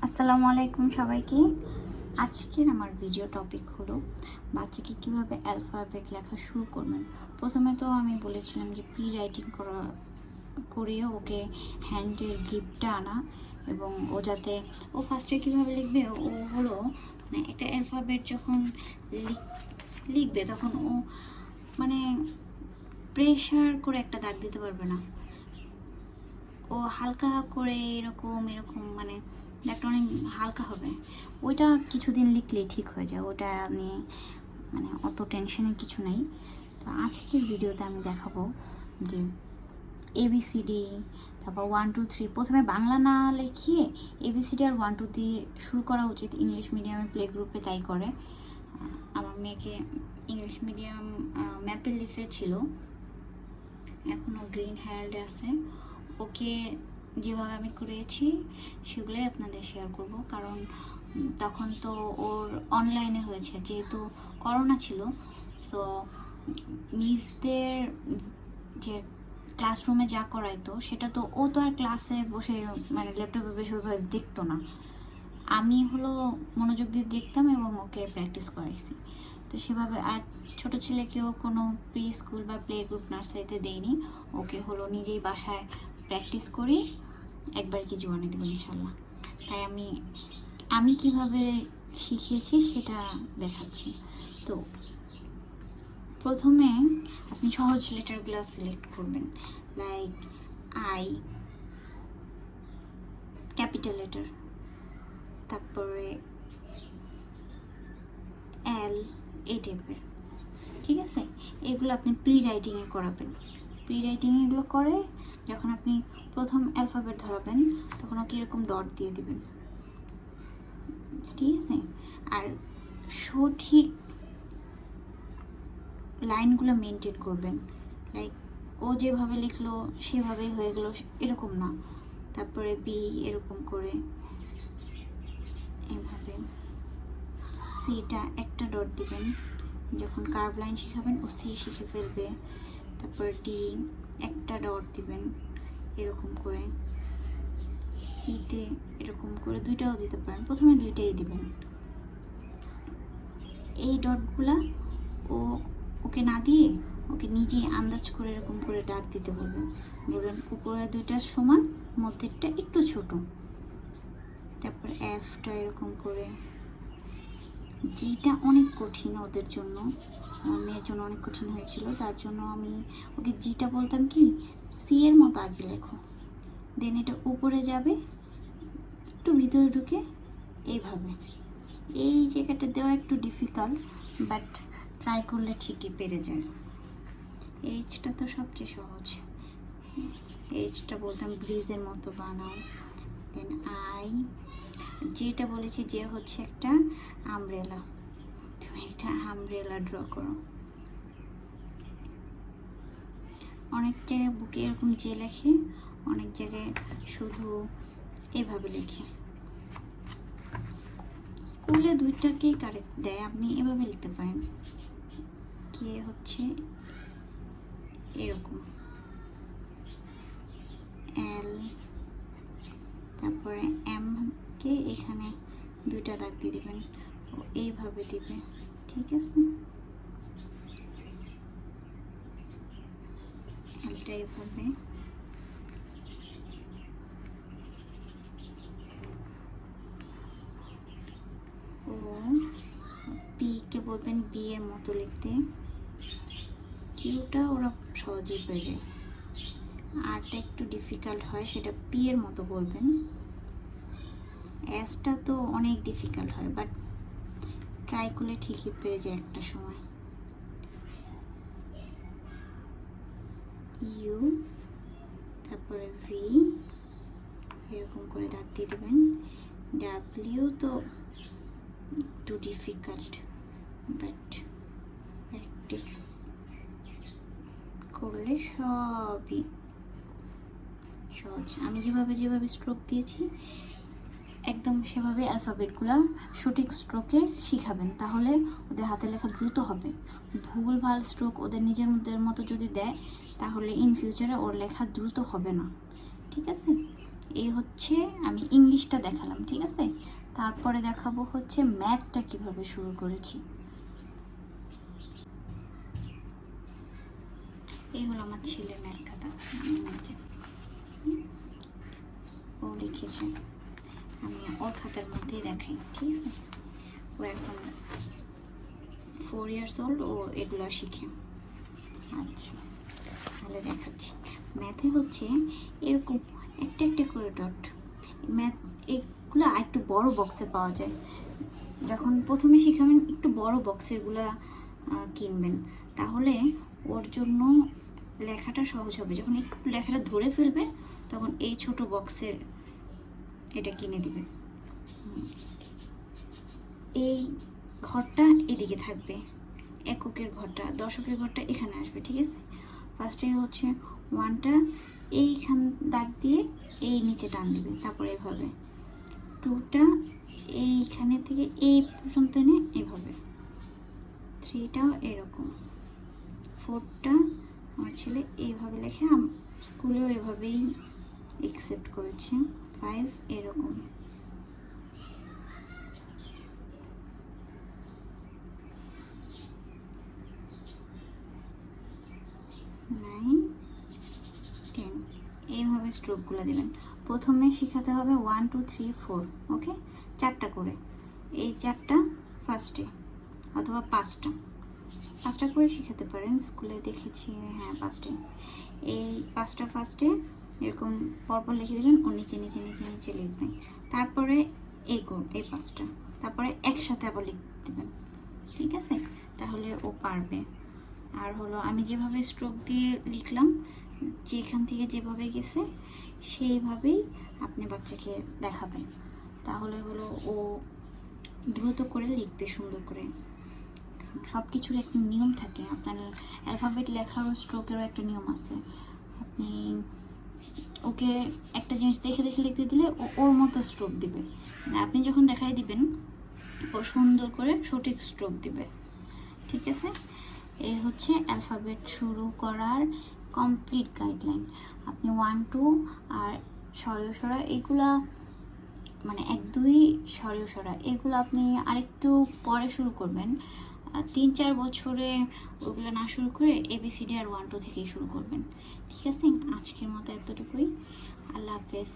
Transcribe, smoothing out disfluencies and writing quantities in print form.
আসসালামু আলাইকুম সবাইকে। আজকের আমার ভিডিও টপিক হলো বাচ্চাকে কিভাবে অ্যালফাবেট লেখা শুরু করবেন। প্রথমে তো আমি বলেছিলাম যে প্রি রাইটিং করে ওকে হ্যান্ডের গ্রিপটা আনা, এবং ও যাতে ও ফার্স্টে কীভাবে লিখবে, ও হলো মানে একটা অ্যালফাবেট যখন লিখবে তখন ও মানে প্রেশার করে একটা দাগ দিতে পারবে না। ও হালকা করে এরকম এরকম মানে একটা অনেক হালকা হবে। ওইটা কিছুদিন লিখলেই ঠিক হয়ে যায়, ওটা নিয়ে মানে অত টেনশনের কিছু নেই। তো আজকের ভিডিওতে আমি দেখাবো যে ABCD, তারপর 1 2 3 প্রথমে বাংলা না লিখিয়ে ABCD আর 1 2 দিয়ে শুরু করা উচিত। ইংলিশ মিডিয়ামে প্লে গ্রুপে তাই করে। আমার মেয়েকে ইংলিশ মিডিয়াম ম্যাপেল লিফে ছিল, এখনও গ্রিন হ্যারাল্ডে আছে। ওকে যেভাবে আমি করেছি সেগুলোই আপনাদের শেয়ার করব, কারণ তখন তো ওর অনলাইনে হয়েছে, যেহেতু করোনা ছিল। সো মিসদের যে ক্লাসরুমে যা করাইতো সেটা তো ও তো আর ক্লাসে বসে মানে ল্যাপটপে বসে ওইভাবে দেখতো না। আমি হলো মনোযোগ দিয়ে দেখতাম এবং ওকে প্র্যাকটিস করাইছি। তো সেভাবে আর ছোটো ছেলেকেও কোনো প্রি স্কুল বা প্লে গ্রুপ নার্সারিতে দেইনি, ওকে হলো নিজেই বাসায় প্র্যাকটিস করি, একবার কি জীবনে দেবো ইনশাল্লাহ। তাই আমি কিভাবে শিখিয়েছি সেটা দেখাচ্ছি। তো প্রথমে আপনি সহজ লেটারগুলো সিলেক্ট করবেন, লাইক আই, ক্যাপিটাল লেটার, তারপরে এল, এই টাইপের। ঠিক আছে, এগুলো আপনি প্রি রাইটিংয়ে করাবেন। প্রি রাইটিং এগুলো করে যখন আপনি প্রথম অ্যালফাবেট ধরাবেন তখন ওকে এরকম ডট দিয়ে দিবেন। ঠিক আছে, আর সঠিক লাইনগুলো মেনটেন করবেন, লাইক ও যেভাবে লিখলো সেভাবেই হয়ে গেলো এরকম না। তারপরে বি এরকম করে এভাবে, সিটা একটা ডট দিবেন, যখন কার্ভ লাইন শেখাবেন ও সি শিখে ফেলবে। তারপর ডি একটা ডট দিবেন এরকম করে, ইতে এরকম করে দুইটাও দিতে পারেন, প্রথমে দুইটাই দিবেন। এই ডটগুলা ওকে না দিয়ে ওকে নিজেই আন্দাজ করে এরকম করে ডাক দিতে বলবেন। উপরে দুইটার সমান, মধ্যেরটা একটু ছোট। তারপর এফটা এরকম করে। জিটা অনেক কঠিন ওদের জন্য, মেয়ের জন্য অনেক কঠিন হয়েছিল, তার জন্য আমি ওকে জিটা বলতাম কি সি এর মতো আগে লেখো, দেন এটা উপরে যাবে একটু ভিতরে ঢুকে এইভাবে। এই জায়গাটা দেওয়া একটু ডিফিকাল্ট, বাট ট্রাই করলে ঠিকই পেরে যায়। এইচটা তো সবচেয়ে সহজ, এইচটা বলতাম ব্রিজের মতো বানাও। দেন আই, যেটা বলেছি যে হচ্ছে একটা আমব্রেলা, তুমি একটা আমব্রেলা ড্র করো। অনেক জায়গায় বুকে এরকম যে লেখে, অনেক জায়গায় শুধু এভাবে লেখে। স্কুলে দুইটাকেই কারেক্ট দেয়, আপনি এভাবে লিখতে পারেন, কে হচ্ছে এরকম এল, তারপরে এম কে এখানে দুইটা দাগ দিয়ে দিবেন, ও এইভাবে দিবে। ঠিক আছে, এলটা এইভাবে, ও পি কে বলবেন বি এর মতো লিখতে, কিউটা ওরা সহজেই পেয়ে যায়। আরটা একটু ডিফিকাল্ট হয়, সেটা পি এর মতো বলবেন। এসটা তো অনেক ডিফিকাল্ট হয়, বাট ট্রাই করলে ঠিকই পেয়ে যায় একটা সময়। ইউ, তারপরে ভি এরকম করে দাগ দিয়ে দেবেন। ডাব্লিউ তো একটু ডিফিকাল্ট, বাট প্র্যাকটিস করলে সবই সহজ। আমি যেভাবে স্ট্রোক দিয়েছি একদম সেভাবে অ্যালফাবেটগুলো সঠিক স্ট্রোকে শিখাবেন, তাহলে ওদের হাতে লেখা দ্রুত হবে। ভুলভাল স্ট্রোক ওদের নিজের মতো যদি দেয় তাহলে ইন ফিউচারে ওর লেখা দ্রুত হবে না। ঠিক আছে, এই হচ্ছে আমি ইংলিশটা দেখালাম, ঠিক আছে? তারপরে দেখাবো হচ্ছে ম্যাথটা কিভাবে শুরু করেছি। এই হলো আমার ছেলের ম্যাথ খাতা, ও লিখেছে, আমি ওর খাতার মধ্যেই দেখাই, ঠিক আছে? ও এখন 4 ইয়ার্স ওল্ড, ও এগুলো শিখে। আচ্ছা, তাহলে দেখাচ্ছি। ম্যাথে হচ্ছে এরকম একটা একটা করে ডট। ম্যাথ এগুলো একটু বড় বক্সে পাওয়া যায়। যখন প্রথমে শিখাবেন একটু বড় বক্সেরগুলা কিনবেন, তাহলে ওর জন্য লেখাটা সহজ হবে। যখন একটু লেখাটা ধরে ফেলবে তখন এই ছোট বক্সের এটা কিনে দিবে। এই ঘরটা এদিকে থাকবে, এককের ঘরটা, দশকের ঘরটা এখানে আসবে, ঠিক আছে? ফার্স্টে হচ্ছে 1টা এইখান দাগ দিয়ে এই নিচে টান দিবে, তারপরে এভাবে 2টা এইখানে থেকে এই পর্যন্ত এনে এভাবে, 3টাও এরকম, 4টা আমার ছেলে এইভাবে লেখে, স্কুলেও এভাবেই একসেপ্ট করেছে, 5 এরকম। 9, 10 এইভাবে স্ট্রোকগুলো দেবেন। প্রথমে শেখাতে হবে 1 2 3 4, ওকে? 4টা করে, এই 4টা ফার্স্টে, অথবা 5টা করে শেখাতে পারেন, স্কুলে দেখেছি, হ্যাঁ 5টে। এই 5টা ফার্স্টে এরকম পরপর লিখে দেবেন, ও নিচে নিচে নিচে নিচে লিখবেন। তারপরে এই 5টা, তারপরে একসাথে আবার লিখতে দেবেন, ঠিক আছে? তাহলে ও পারবে। আর হলো আমি যেভাবে স্ট্রোক দিয়ে লিখলাম, যেখান থেকে যেভাবে গেছে সেইভাবেই আপনি বাচ্চাকে দেখাবেন, তাহলে হলো ও দ্রুত করে লিখবে, সুন্দর করে। সব কিছুর একটা নিয়ম থাকে, আপনার অ্যালফাবেট লেখারও স্ট্রোকেরও একটা নিয়ম আছে। আপনি ওকে একটা জিনিস দেখে দেখে লিখতে দিলে ও ওর মতো স্ট্রোক দিবে, আপনি যখন দেখাই দিবেন ও সুন্দর করে সঠিক স্ট্রোক দিবে, ঠিক আছে? এই হচ্ছে অ্যালফাবেট শুরু করার কমপ্লিট গাইডলাইন। আপনি 1 2 আর স্বরীয় স্বরা এগুলা, মানে 1 2 স্বরীয় স্বরা এগুলো আপনি আরেকটু পরে শুরু করবেন। 3 4 বছরে ওগুলো না শুরু করে ABCD আর 1 2 থেকেই শুরু করবেন, ঠিক আছে? আজকের মতো এতটুকুই, আল্লাহ হাফেজ।